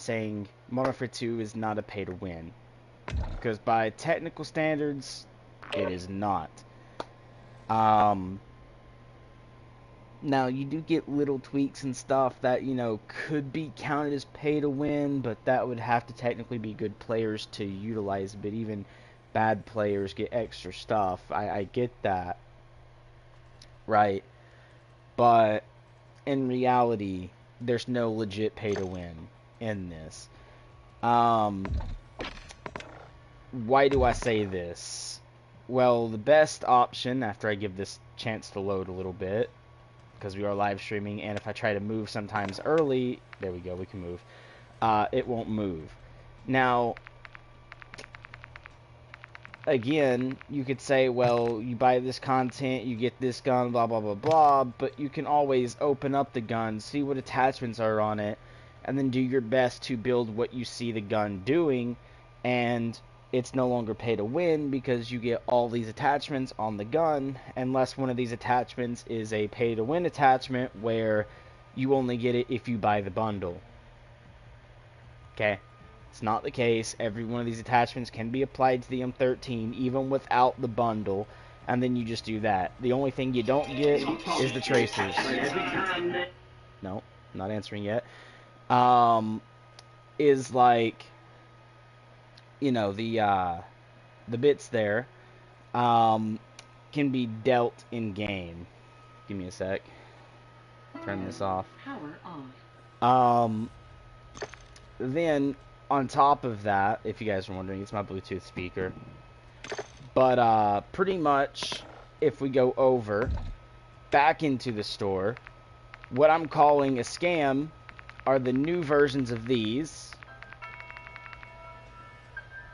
saying Modern Warfare 2 is not a pay to win. Because by technical standards, it is not. Now, you do get little tweaks and stuff that, you know, could be counted as pay to win, but that would have to technically be good players to utilize. But even bad players get extra stuff. I get that. Right. But in reality, there's no legit pay to win in this. Why do I say this? Well, the best option, after I give this chance to load a little bit, because we are live streaming, and if I try to move sometimes early, there we go, we can move, it won't move. Now, again, you could say, well, you buy this content, you get this gun, blah, blah, blah, blah, but you can always open up the gun, see what attachments are on it, and then do your best to build what you see the gun doing, and it's no longer pay to win because you get all these attachments on the gun, unless one of these attachments is a pay to win attachment where you only get it if you buy the bundle. Okay? It's not the case. Every one of these attachments can be applied to the M13 even without the bundle, and then you just do that. The only thing you don't get is the tracers. No, not answering yet. Is like, you know, the bits there can be dealt in game. Give me a sec. Turn this off. Power off. Then on top of that, if you guys are wondering, it's my Bluetooth speaker. But pretty much, if we go over back into the store, what I'm calling a scam are the new versions of these.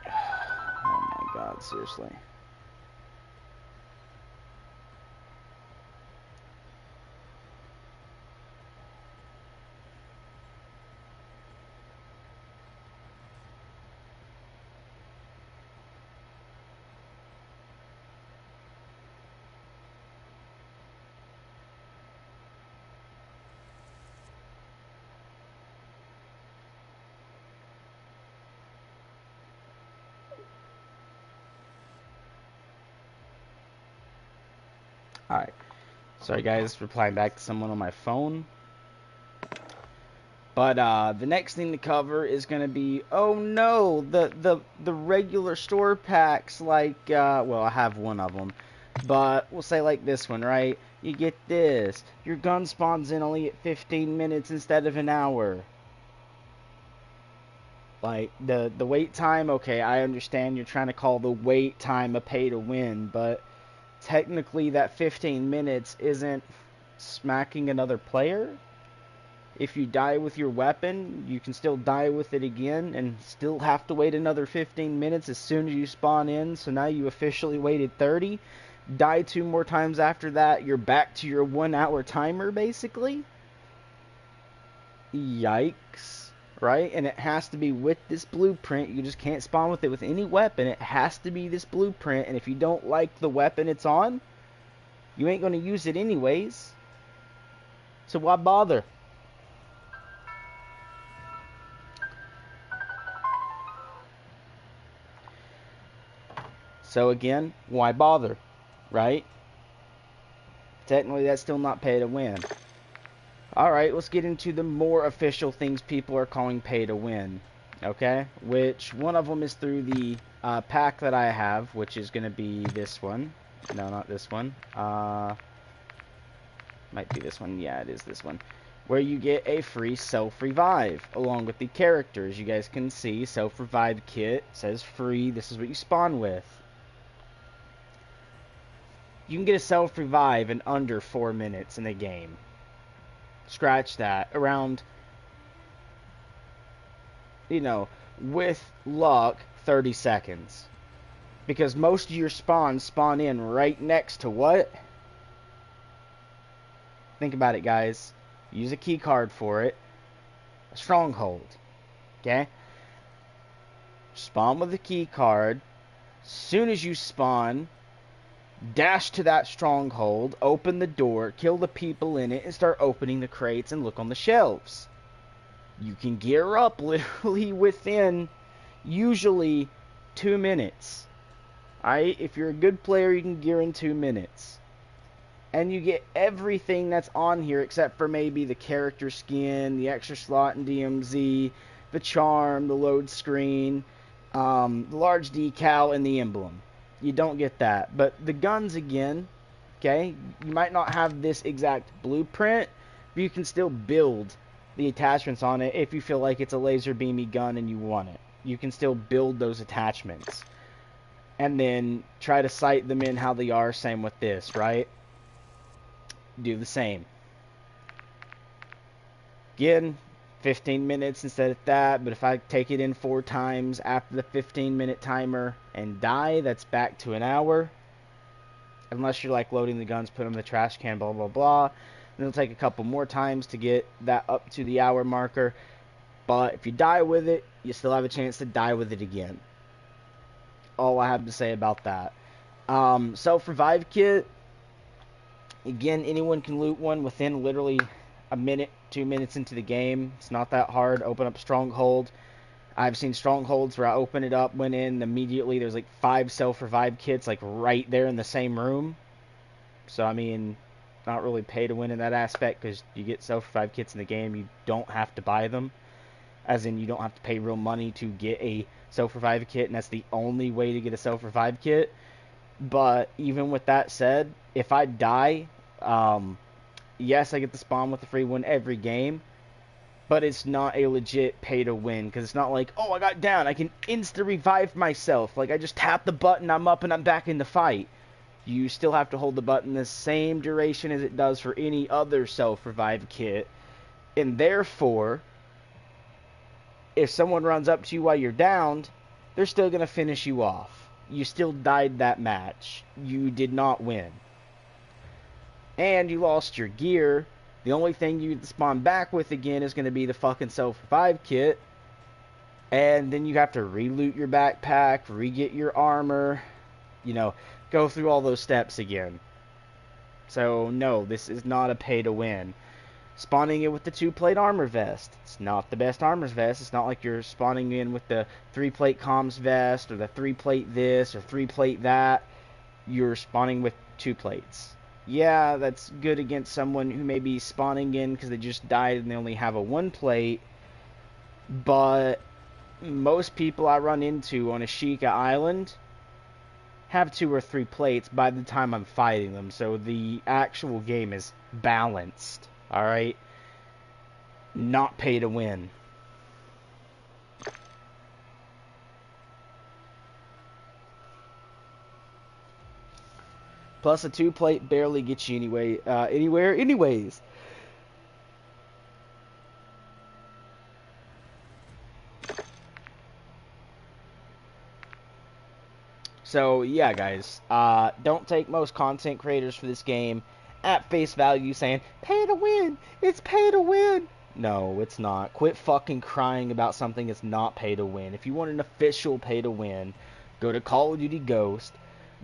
Oh my god, seriously. Alright. Sorry guys, replying back to someone on my phone. But the next thing to cover is going to be, oh no, the regular store packs, like, well, I have one of them. But we'll say like this one, right? You get this. Your gun spawns in only at 15 minutes instead of an hour. Like, the wait time, okay, I understand you're trying to call the wait time a pay to win, but technically that 15 minutes isn't smacking another player. If you die with your weapon, you can still die with it again and still have to wait another 15 minutes as soon as you spawn in, so now you officially waited 30. Die 2 more times after that, you're back to your 1 hour timer, basically. Yikes. Right? And it has to be with this blueprint. You just can't spawn with it with any weapon. It has to be this blueprint, and if you don't like the weapon it's on, you ain't going to use it anyways. So why bother? So again, why bother? Right? Technically, that's still not pay to win. Alright, let's get into the more official things people are calling pay to win. Okay? Which, one of them is through the pack that I have, which is going to be this one. No, not this one. Might be this one. Yeah, it is this one. Where you get a free self-revive, along with the characters. You guys can see, self-revive kit, says free. This is what you spawn with. You can get a self-revive in under 4 minutes in the game. Scratch that. Around, you know, with luck, 30 seconds. Because most of your spawns spawn in right next to what? Think about it, guys. Use a key card for it. A stronghold. Okay? Spawn with a key card. Soon as you spawn, dash to that stronghold, open the door, kill the people in it, and start opening the crates and look on the shelves. You can gear up literally within usually 2 minutes. Alright, if you're a good player, you can gear in 2 minutes. And you get everything that's on here except for maybe the character skin, the extra slot in DMZ, the charm, the load screen, the large decal, and the emblem. You don't get that. But the guns, again, okay, you might not have this exact blueprint, but you can still build the attachments on it if you feel like it's a laser beamy gun and you want it. You can still build those attachments. And then try to sight them in how they are, same with this, right? Do the same. Again, 15 minutes instead of that, but if I take it in 4 times after the 15-minute timer and die, that's back to an hour. Unless you're like loading the guns, put them in the trash can, blah, blah, blah. Then it'll take a couple more times to get that up to the hour marker. But if you die with it, you still have a chance to die with it again. All I have to say about that. Self-revive kit. Again, anyone can loot one within literally a minute, 2 minutes into the game. It's not that hard. Open up Stronghold. I've seen Strongholds where I open it up, went in, immediately there's like 5 self-revive kits like right there in the same room. So, I mean, not really pay to win in that aspect because you get self-revive kits in the game. You don't have to buy them. As in, you don't have to pay real money to get a self-revive kit, and that's the only way to get a self-revive kit. But even with that said, if I die, yes, I get to spawn with a free one every game, but it's not a legit pay to win, because it's not like, oh, I got down, I can insta-revive myself. Like, I just tap the button, I'm up, and I'm back in the fight. You still have to hold the button the same duration as it does for any other self-revive kit, and therefore, if someone runs up to you while you're downed, they're still going to finish you off. You still died that match. You did not win. And you lost your gear. The only thing you spawn back with again is going to be the fucking self-revive kit. And then you have to re-loot your backpack, re-get your armor, you know, go through all those steps again. So, no, this is not a pay-to-win. Spawning it with the 2-plate armor vest. It's not the best armor vest. It's not like you're spawning in with the 3-plate comms vest or the 3-plate this or 3-plate that. You're spawning with 2 plates. Yeah, that's good against someone who may be spawning in because they just died and they only have a 1-plate. But most people I run into on Ashika Island have 2 or 3 plates by the time I'm fighting them. So the actual game is balanced. Alright? Not pay to win. Plus a 2-plate barely gets you anywhere anyways. So yeah, guys, don't take most content creators for this game at face value saying, pay to win, it's pay to win. No, it's not. Quit fucking crying about something that's not pay to win. If you want an official pay to win, go to Call of Duty Ghost,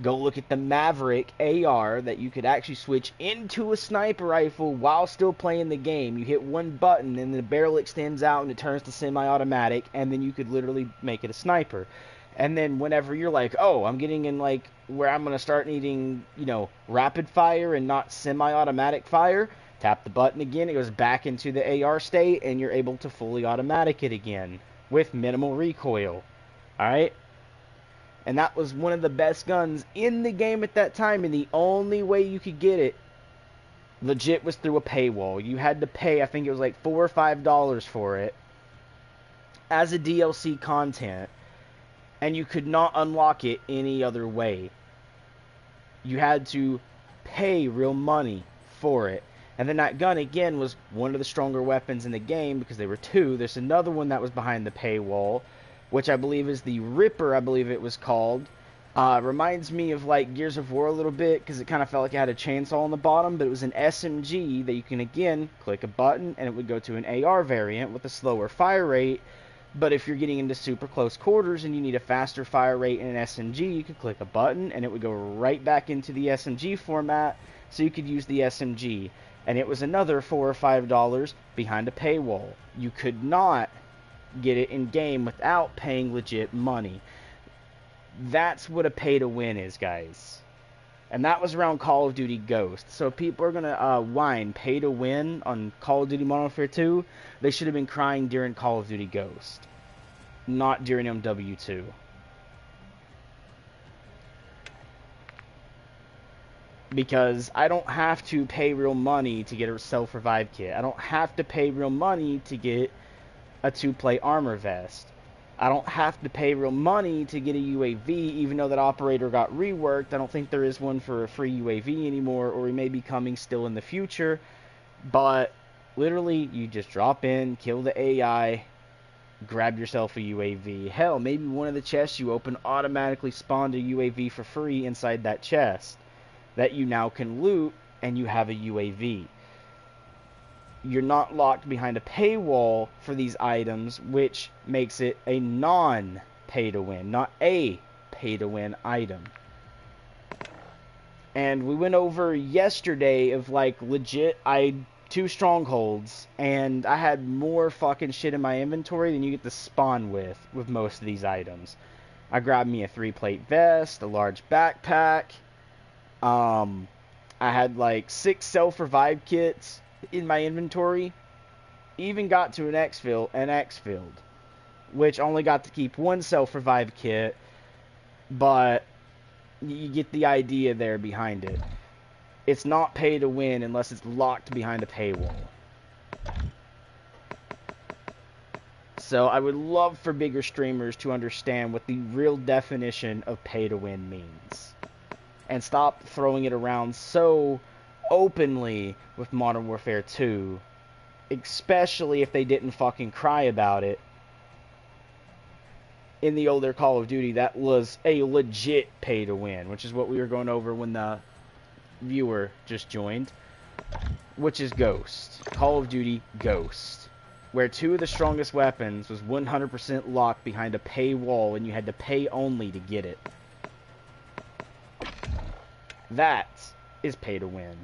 go look at the Maverick AR that you could actually switch into a sniper rifle while still playing the game. You hit one button and the barrel extends out and it turns to semi-automatic, and then you could literally make it a sniper. And then whenever you're like, oh, I'm getting in like where I'm going to start needing, you know, rapid fire and not semi-automatic fire, tap the button again, it goes back into the AR state, and you're able to fully automatic it again with minimal recoil. Alright? And that was one of the best guns in the game at that time, and the only way you could get it legit was through a paywall. You had to pay, I think it was like $4 or $5 for it as a DLC content. And you could not unlock it any other way. You had to pay real money for it. And then that gun, again, was one of the stronger weapons in the game because there were 2. There's another one that was behind the paywall, which I believe is the Ripper, I believe it was called. Reminds me of, like, Gears of War a little bit because it kind of felt like it had a chainsaw on the bottom, but it was an SMG that you can, again, click a button and it would go to an AR variant with a slower fire rate. But if you're getting into super close quarters and you need a faster fire rate in an SMG, you could click a button and it would go right back into the SMG format, so you could use the SMG. and it was another $4 or $5 behind a paywall. You could not get it in game without paying legit money. That's what a pay to win is, guys. And that was around Call of Duty Ghost. So if people are gonna whine pay to win on Call of Duty Modern Warfare 2, they should have been crying during Call of Duty Ghost, not during MW2. Because I don't have to pay real money to get a self-revive kit. I don't have to pay real money to get a 2-play armor vest. I don't have to pay real money to get a UAV, even though that operator got reworked. I don't think there is one for a free UAV anymore, or he may be coming still in the future. But literally, you just drop in, kill the AI, grab yourself a UAV. Hell, maybe one of the chests you open automatically spawned a UAV for free inside that chest that you now can loot, and you have a UAV. You're not locked behind a paywall for these items, which makes it a non-pay-to-win, not a pay-to-win item. And we went over yesterday of, like, legit, I 2 strongholds, and I had more fucking shit in my inventory than you get to spawn with most of these items. I grabbed me a 3-plate vest, a large backpack. I had like 6 self-revive kits in my inventory. Even got to an X-Field, which only got to keep 1 self-revive kit, but you get the idea there behind it. It's not pay to win unless it's locked behind a paywall. So I would love for bigger streamers to understand what the real definition of pay to win means, and stop throwing it around so openly with Modern Warfare 2, especially if they didn't fucking cry about it in the older Call of Duty. That was a legit pay to win, which is what we were going over when the viewer just joined, which is Ghost. Call of Duty Ghost, where 2 of the strongest weapons was 100% locked behind a paywall, and you had to pay only to get it. That is pay to win.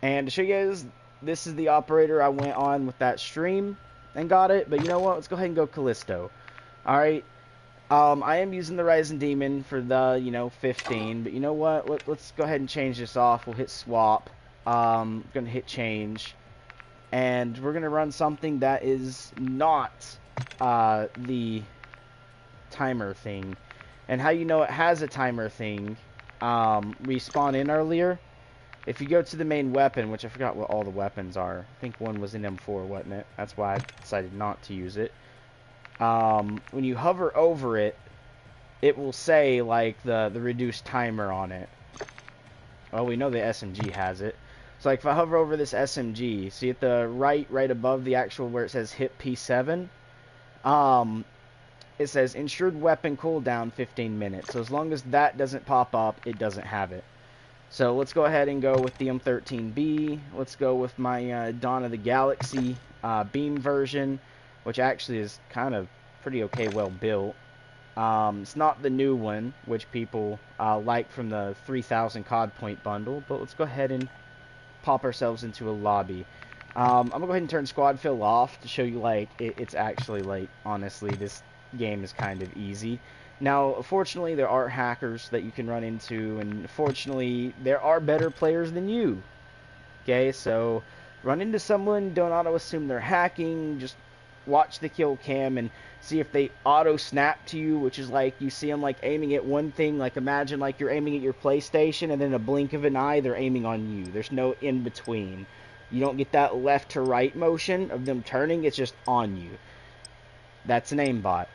And to show you guys, this is the operator I went on with that stream and got it. But you know what? Let's go ahead and go Callisto. Alright. I am using the Rising Demon for the, 15. But you know what? Let's go ahead and change this off. We'll hit swap. Going to hit change. And we're going to run something that is not the timer thing. And how you know it has a timer thing, we spawned in earlier. If you go to the main weapon, which I forgot what all the weapons are. I think one was in M4, wasn't it? That's why I decided not to use it. When you hover over it, it will say, like, the reduced timer on it. Well, we know the SMG has it. So, like, if I hover over this SMG, see at the right above the actual where it says hit P7, it says ensured weapon cooldown 15 minutes. So as long as that doesn't pop up, it doesn't have it. So let's go ahead and go with the M13B. Let's go with my Dawn of the Galaxy beam version, which actually is kind of pretty okay, well built. It's not the new one, which people like from the 3000 COD point bundle, but let's go ahead and pop ourselves into a lobby. I'm gonna go ahead and turn squad fill off to show you, like, it's actually, like, honestly, this game is kind of easy. Now, fortunately, there are hackers that you can run into, and fortunately, there are better players than you. Okay, so run into someone, don't auto-assume they're hacking, just watch the kill cam and see if they auto-snap to you, which is like, you see them, like, aiming at one thing, like, imagine, like, you're aiming at your PlayStation, and then in a blink of an eye, they're aiming on you. There's no in-between. You don't get that left-to-right motion of them turning, it's just on you. That's an aimbot.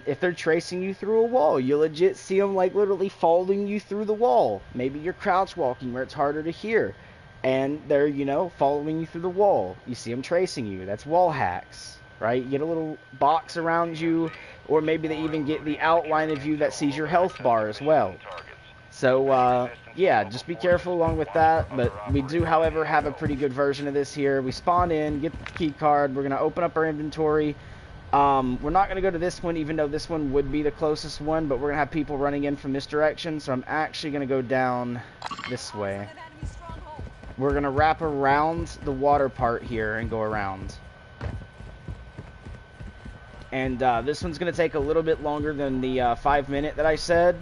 If they're tracing you through a wall, you legit see them, like, literally following you through the wall. Maybe you're crouch walking where it's harder to hear, and they're, following you through the wall. You see them tracing you. That's wall hacks, right? You get a little box around you, or maybe they even get the outline of you that sees your health bar as well. So, yeah, just be careful along with that. But we do, however, have a pretty good version of this here. We spawn in, get the key card. We're going to open up our inventory. We're not going to go to this one, even though this one would be the closest one, but we're going to have people running in from this direction, so I'm actually going to go down this way. We're going to wrap around the water part here and go around. And this one's going to take a little bit longer than the 5-minute that I said.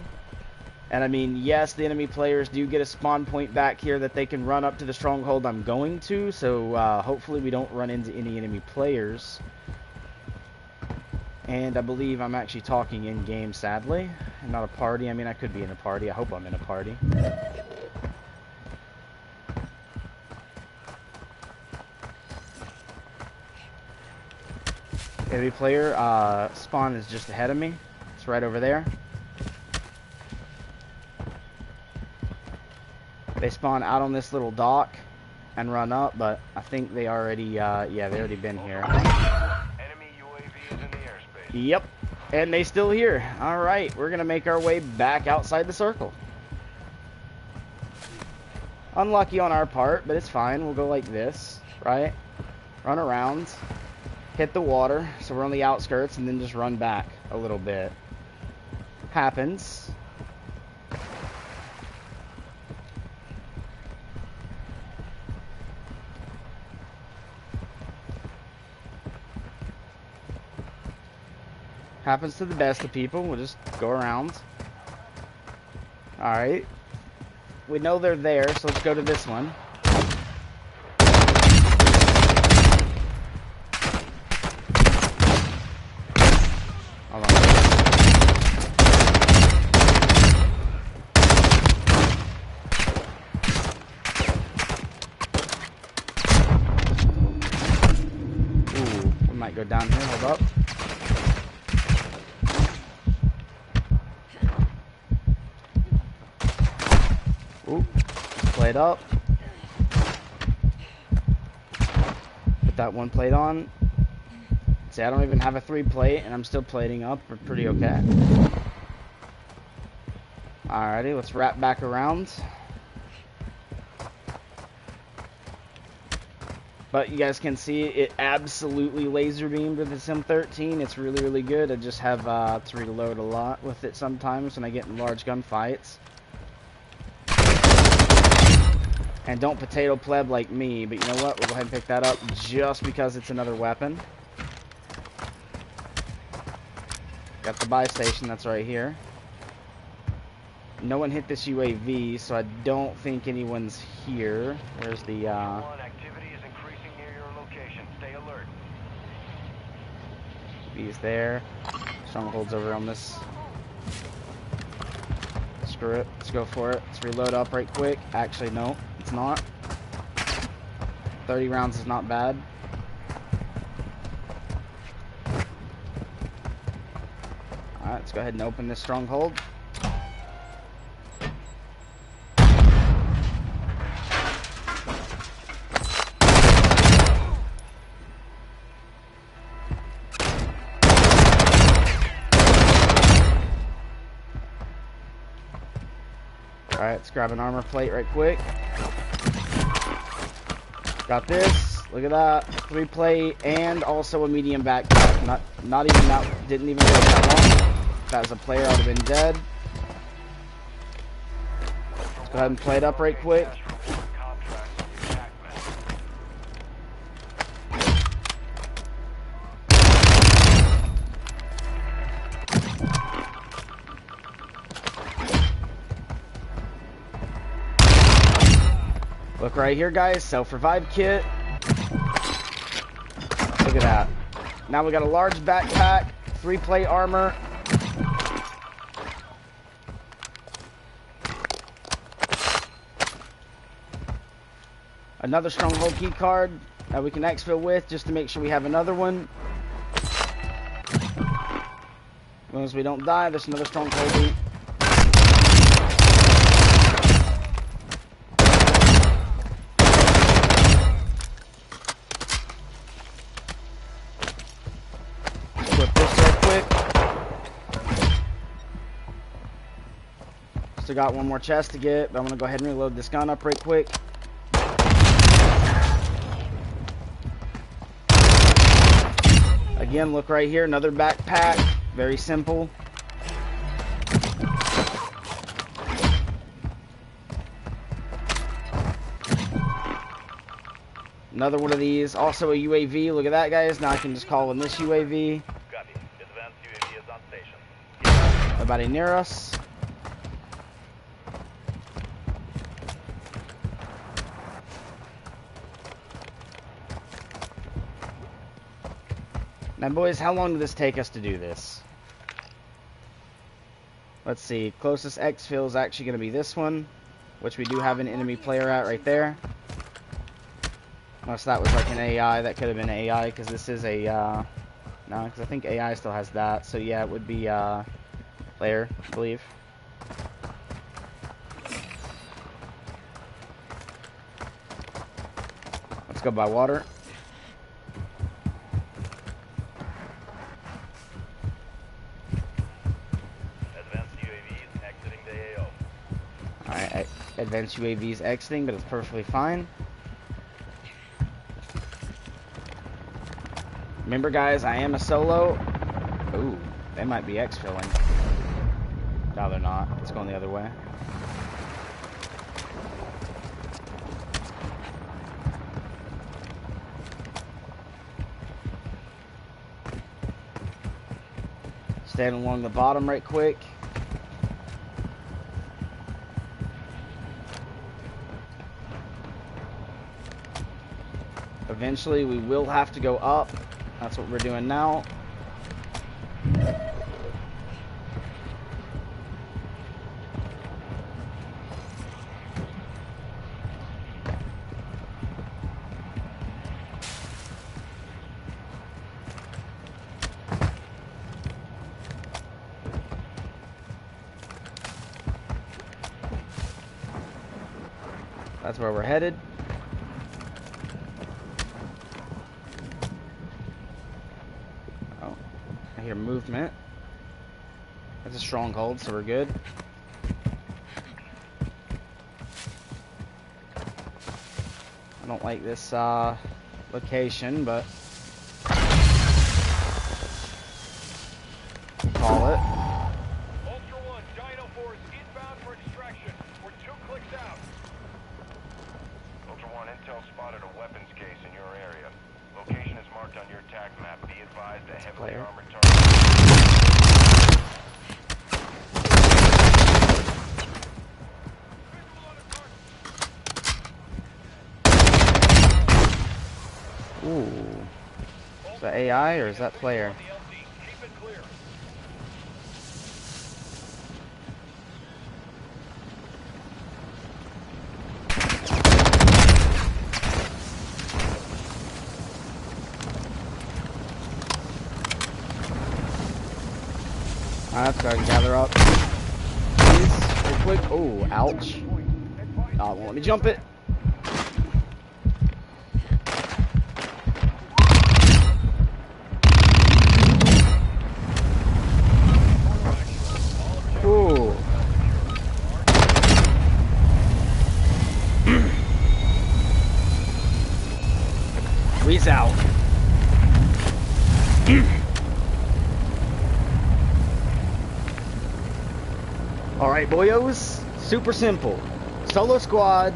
And I mean, yes, the enemy players do get a spawn point back here that they can run up to the stronghold I'm going to. So hopefully we don't run into any enemy players. And I believe I'm actually talking in-game, sadly. And not a party. I mean, I could be in a party. I hope I'm in a party. Enemy player spawn is just ahead of me. It's right over there. They spawn out on this little dock and run up, but I think they already, yeah, they already been here. Enemy UAV is in the airspace. Yep, and they still here. All right, we're gonna make our way back outside the circle. Unlucky on our part, but it's fine. We'll go like this, right? Run around. Hit the water, so we're on the outskirts, and then just run back a little bit. Happens. Happens to the best of people. We'll just go around. Alright. We know they're there, so let's go to this one. Hold on. Ooh, we might go down here. Hold up. Ooh, plate up. Put that one plate on. See, I don't even have a 3 plate, and I'm still plating up. We're pretty okay. Alrighty, let's wrap back around. But you guys can see it absolutely laser beamed with this M13. It's really, really good. I just have to reload a lot with it sometimes when I get in large gunfights. And don't potato pleb like me, but you know what? We'll go ahead and pick that up just because it's another weapon. Got the buy station that's right here. No one hit this UAV, so I don't think anyone's here. There's the Activity is increasing near your location. Stay alert. UAV's there. Stronghold's over on this. Screw it. Let's go for it. Let's reload up right quick. Actually, no, it's not. 30 rounds is not bad. Alright, let's go ahead and open this stronghold. Alright, let's grab an armor plate right quick. Got this. Look at that. 3 plate and also a medium backpack. Not even that. Didn't even go that long. If that was a player, I would have been dead. Let's go ahead and play it up right quick. Look right here, guys. Self-revive kit. Look at that. Now we got a large backpack, 3 plate armor. Another stronghold key card that we can exfil with just to make sure we have another one. As long as we don't die, there's another stronghold key. Flip this real quick. Still got one more chest to get, but I'm gonna go ahead and reload this gun up right quick. Again, look right here, another backpack. Very simple. Another one of these. Also a UAV. Look at that, guys. Now I can just call in this UAV. Copy. Advanced UAV is on station. Nobody near us. Now, boys, how long did this take us to do this? Let's see. Closest exfil is actually going to be this one, which we do have an enemy player at right there. Unless that was like an AI. That could have been AI, because this is a... no, because I think AI still has that. So, yeah, it would be player, I believe. Let's go by water. Alright, advanced UAVs exiting, but it's perfectly fine. Remember, guys, I am a solo. Ooh, they might be exfilling. No, they're not. It's going the other way. Stand along the bottom right quick. Eventually, we will have to go up. That's what we're doing now. That's where we're headed. I hear movement. That's a stronghold, so we're good. I don't like this location, but we'll call it. Ultra One, Dino Force inbound for extraction. We're 2 clicks out. Ultra One, intel spotted a weapons case in your area. Location is marked on your attack map. Be advised a heavily armored target. Ooh. Is that AI or is that player? Keep it clear. Alright, let's go and gather up. Please, real quick. Oh, ouch. Oh, won't let me jump it. Ooh. We's out. Alright, boyos. Super simple. Solo squad.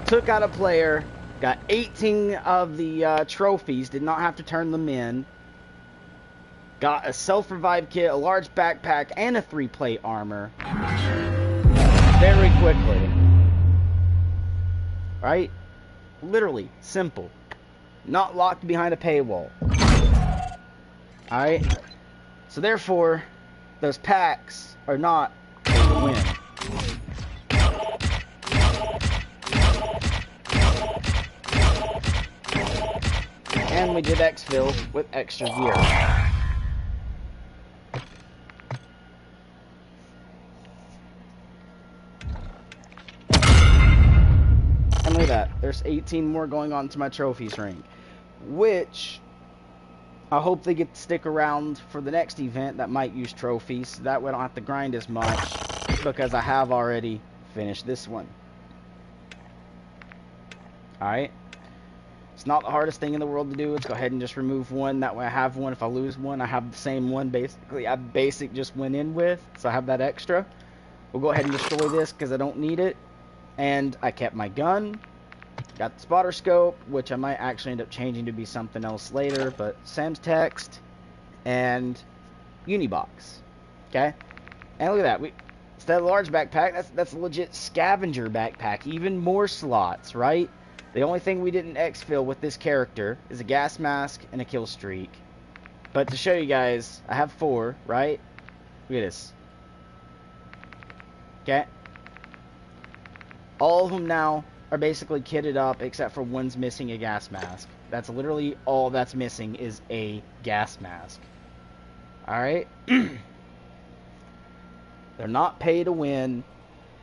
Took out a player. Got 18 of the trophies. Did not have to turn them in. Got a self-revive kit, a large backpack, and a 3-plate armor. Very quickly. Right? Literally. Simple. Not locked behind a paywall. Alright? So therefore, those packs are not a win. And we did exfil with extra gear. And look at that. There's 18 more going on to my trophies ring. Which I hope they get to stick around for the next event that might use trophies. That way I don't have to grind as much, because I have already finished this one. Alright. It's not the hardest thing in the world to do. Let's go ahead and just remove one. That way I have one. If I lose one, I have the same one basically I just went in with. So I have that extra. We'll go ahead and destroy this because I don't need it. And I kept my gun. Got the spotter scope, which I might actually end up changing to be something else later, but Sam's text and Unibox. Okay? And look at that. Instead of a large backpack, that's a legit scavenger backpack. Even more slots, right? The only thing we didn't exfil with this character is a gas mask and a kill streak. But to show you guys, I have 4, right? Look at this. Okay? All of them now are basically kitted up, except for one's missing a gas mask. That's literally all that's missing is a gas mask. Alright? They're not pay to win.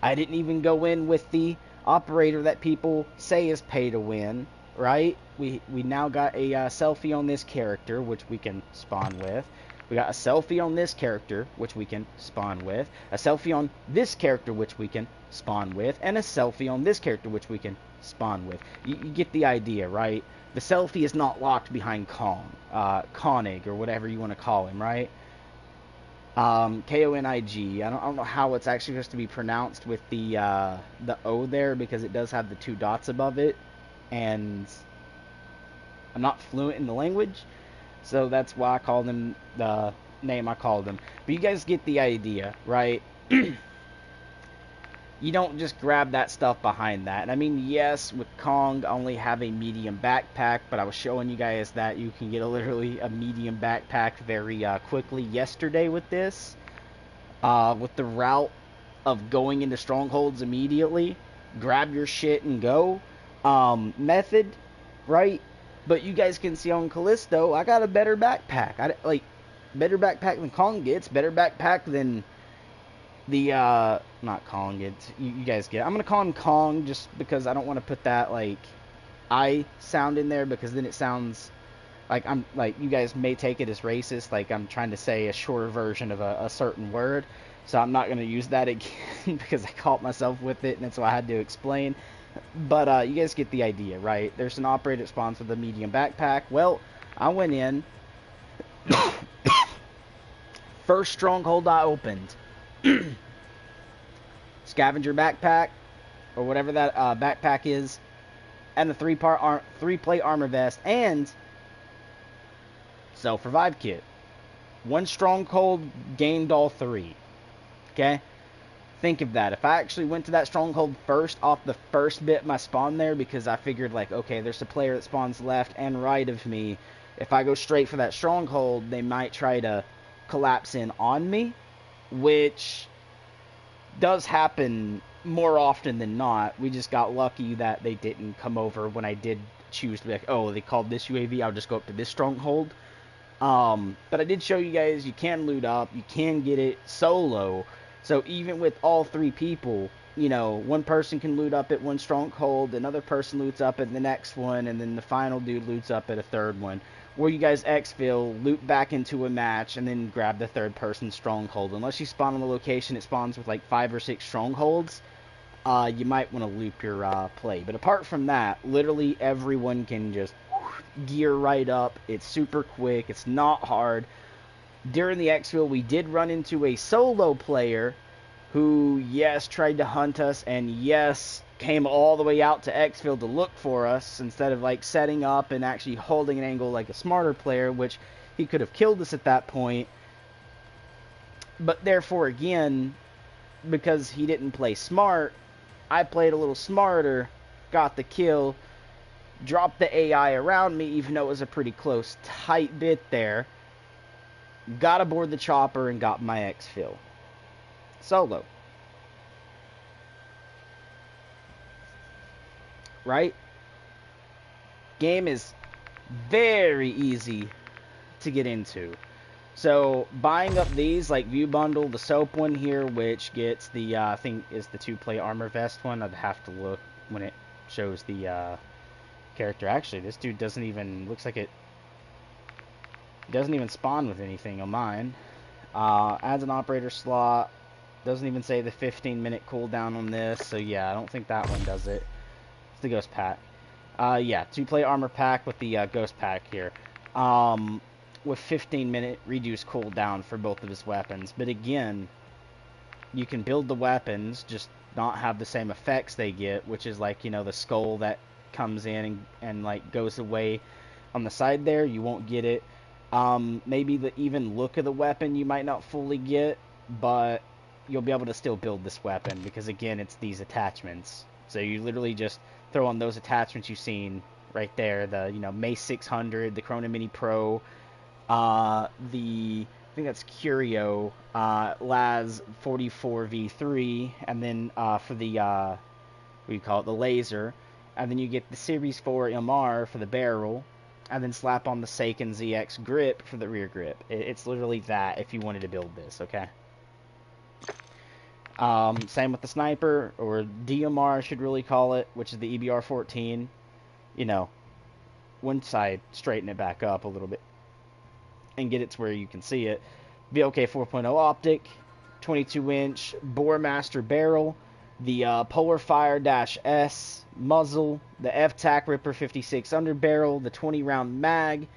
I didn't even go in with the operator that people say is pay to win, right? We now got a selfie on this character, which we can spawn with. We got a selfie on this character, which we can spawn with. A selfie on this character, which we can spawn with. And a selfie on this character, which we can spawn with. You get the idea, right? The selfie is not locked behind Konig, or whatever you want to call him, right? Konig. I don't know how it's actually supposed to be pronounced with the O there, because it does have the 2 dots above it, and I'm not fluent in the language, so that's why I called him the name I called him. But you guys get the idea, right? You don't just grab that stuff behind that. And I mean, yes, with Kong, I only have a medium backpack, but I was showing you guys that you can get literally a medium backpack very quickly yesterday with this. With the route of going into strongholds immediately, grab your shit and go method, right? But you guys can see on Callisto, I got a better backpack. Better backpack than Kong gets, better backpack than the, not Kong, you guys get it. I'm going to call him Kong just because I don't want to put that, like, I sound in there, because then it sounds like you guys may take it as racist, like I'm trying to say a shorter version of a certain word. So I'm not going to use that again because I caught myself with it, and that's why I had to explain. But you guys get the idea, right? There's an operator that spawns with a medium backpack. Well, I went in. First stronghold I opened. Scavenger backpack, or whatever that backpack is, and the 3-plate armor vest, and self-revive kit. One stronghold gained all 3. Okay? Think of that. If I actually went to that stronghold first off the first bit my spawn there, because I figured, like, okay, there's a player that spawns left and right of me. If I go straight for that stronghold, they might try to collapse in on me, which does happen more often than not. We just got lucky that they didn't come over when I did choose to be like, oh, they called this UAV, I'll just go up to this stronghold. But I did show you guys you can loot up, you can get it solo. So even with all 3 people, you know, one person can loot up at one stronghold, another person loots up at the next one, and then the final dude loots up at a third one. Where you guys exfil, loot back into a match, and then grab the third person stronghold. Unless you spawn on the location, it spawns with like 5 or 6 strongholds. You might want to loop your play. But apart from that, literally everyone can just gear right up. It's super quick. It's not hard. During the exfil, we did run into a solo player who, yes, tried to hunt us, and yes, came all the way out to exfil to look for us instead of like setting up and actually holding an angle like a smarter player, which he could have killed us at that point. But therefore, again, because he didn't play smart, I played a little smarter, got the kill, dropped the AI around me, even though it was a pretty close, tight bit there, got aboard the chopper, and got my exfil. Solo. Right? Game is very easy to get into. So, buying up these, like View Bundle, the soap one here, which gets the, I think is the 2-plate armor vest one. I'd have to look when it shows the character. Actually, this dude doesn't even, looks like it doesn't even spawn with anything on mine. Adds an operator slot. Doesn't even say the 15-minute cooldown on this. So, yeah, I don't think that one does it. It's the Ghost Pack. Yeah, 2-plate armor pack with the Ghost Pack here. With 15-minute reduced cooldown for both of his weapons. But again, you can build the weapons, just not have the same effects they get, which is like, you know, the skull that comes in and like goes away on the side there, you won't get it. Maybe the even look of the weapon you might not fully get, but you'll be able to still build this weapon because again, it's these attachments. So you literally just throw on those attachments you've seen right there, the Mace 600, the Chrono Mini Pro, I think that's Curio, Laz 44V3, and then for the what do you call it, the laser, and then you get the Series 4 MR for the barrel, and then slap on the Seiken ZX grip for the rear grip. It's literally that if you wanted to build this, okay? Same with the sniper, or DMR I should really call it, which is the EBR-14. Once I straighten it back up a little bit and get it to where you can see it. VLK 4.0 optic, 22-inch Boremaster barrel, the Polar Fire -S muzzle, the F-Tac Ripper 56 underbarrel, the 20-round mag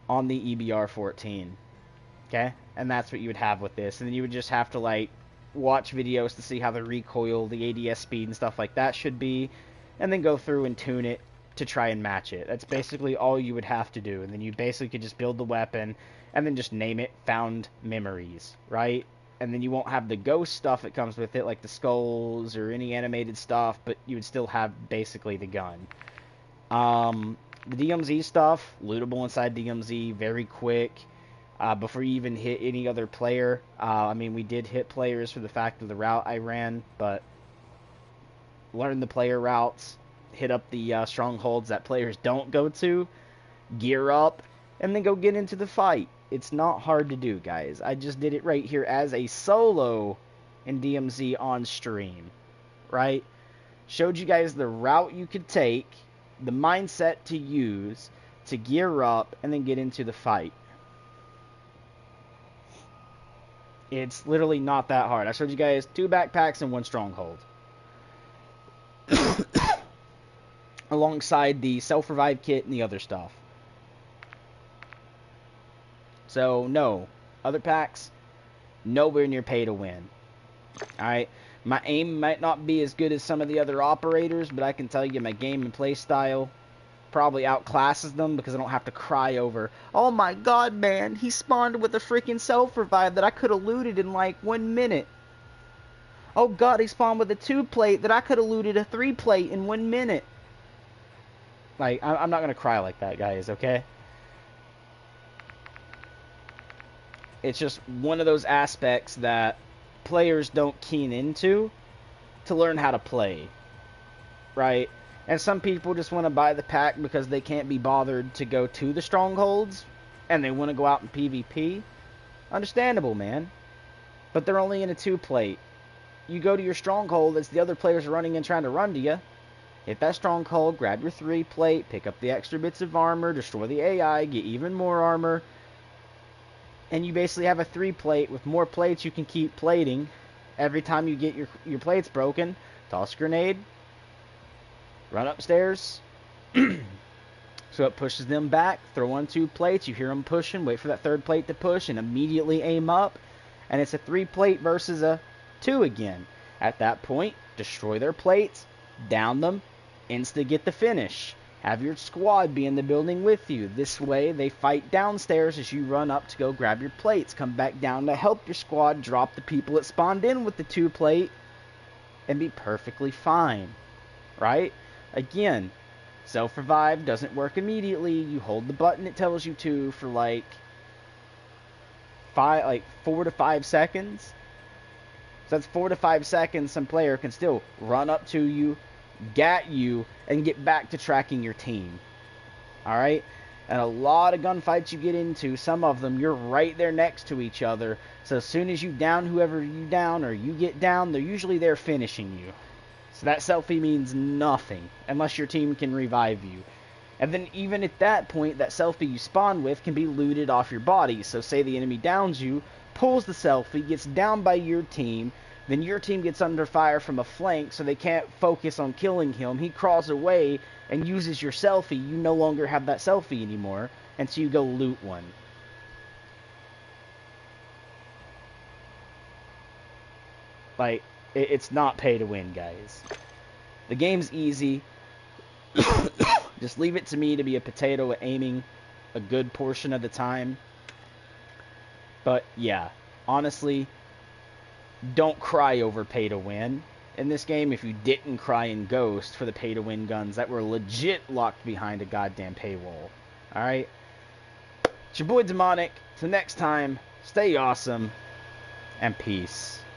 on the EBR-14. Okay? And that's what you would have with this. And then you would just have to, like, watch videos to see how the recoil, the ADS speed, and stuff like that should be, and then go through and tune it to try and match it. That's basically all you would have to do. And then you basically could just build the weapon and then just name it Found Memories, right? And then you won't have the ghost stuff that comes with it, like the skulls or any animated stuff, but you would still have basically the gun. The DMZ stuff, lootable inside DMZ, very quick. Before you even hit any other player. I mean, we did hit players for the fact of the route I ran, but learn the player routes, hit up the strongholds that players don't go to, gear up, and then go get into the fight. It's not hard to do, guys. I just did it right here as a solo in DMZ on stream, right? Showed you guys the route you could take, the mindset to use, to gear up, and then get into the fight. It's literally not that hard. I showed you guys 2 backpacks and 1 stronghold. Alongside the self-revive kit and the other stuff. So, no. Other packs, nowhere near pay to win. Alright? My aim might not be as good as some of the other operators, but I can tell you my game and play style probably outclasses them because I don't have to cry over, oh my god, man, he spawned with a freaking self-revive that I could have looted in like 1 minute. Oh god, he spawned with a 2-plate that I could have looted a 3-plate in 1 minute. Like, I'm not going to cry like that, guys, okay? It's just one of those aspects that players don't keen into to learn how to play, right? And some people just want to buy the pack because they can't be bothered to go to the strongholds, and they want to go out in PvP. Understandable, man. But they're only in a 2-plate. You go to your stronghold as the other players are running in trying to run to you. Hit that stronghold, grab your 3-plate, pick up the extra bits of armor, destroy the AI, get even more armor. And you basically have a 3-plate with more plates you can keep plating. Every time you get your plates broken, toss a grenade, run upstairs, so it pushes them back, throw on 2 plates, you hear them pushing, wait for that 3rd plate to push, and immediately aim up, and it's a 3-plate versus a 2 again. At that point, destroy their plates, down them, insta get the finish. Have your squad be in the building with you. This way, they fight downstairs as you run up to go grab your plates, come back down to help your squad drop the people that spawned in with the 2-plate, and be perfectly fine, right? Again, self-revive doesn't work immediately. You hold the button it tells you to for like 4 to 5 seconds. So that's 4 to 5 seconds some player can still run up to you, gat you, and get back to tracking your team. Alright? And a lot of gunfights you get into, some of them, you're right there next to each other. So as soon as you down whoever you down, or you get down, they're usually there finishing you. So that selfie means nothing, unless your team can revive you. And then even at that point, that selfie you spawn with can be looted off your body. So say the enemy downs you, pulls the selfie, gets down by your team, then your team gets under fire from a flank, so they can't focus on killing him. He crawls away and uses your selfie. You no longer have that selfie anymore, and so you go loot one. Like, it's not pay to win, guys. The game's easy. Just leave it to me to be a potato at aiming a good portion of the time. But yeah, honestly, don't cry over pay to win in this game if you didn't cry in Ghost for the pay to win guns that were legit locked behind a goddamn paywall. Alright? It's your boy Demonic. Till next time, stay awesome and peace.